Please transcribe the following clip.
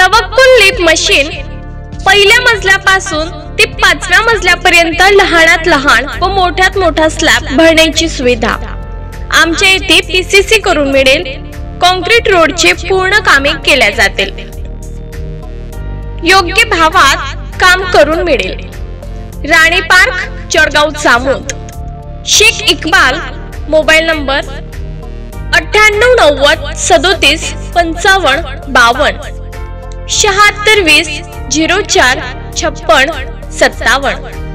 तवक्कुल lift machine पहिल्या मजल्यापासून ते 5व्या मजल्यापर्यंत लहानात लहान व मोठ्यात मोठा स्लॅब भरण्याची सुविधा आमच्या येथे पीसीसी करून मिळेल। कॉन्क्रीट रोडचे पूर्ण कामे केल्या जातील। योग्य भावात काम करून मिळेल। राणी पार्क, चोरगाव चामोद। Shaikh Iqbal, mobile number 9890 37 55 52 76 20 04 56 57।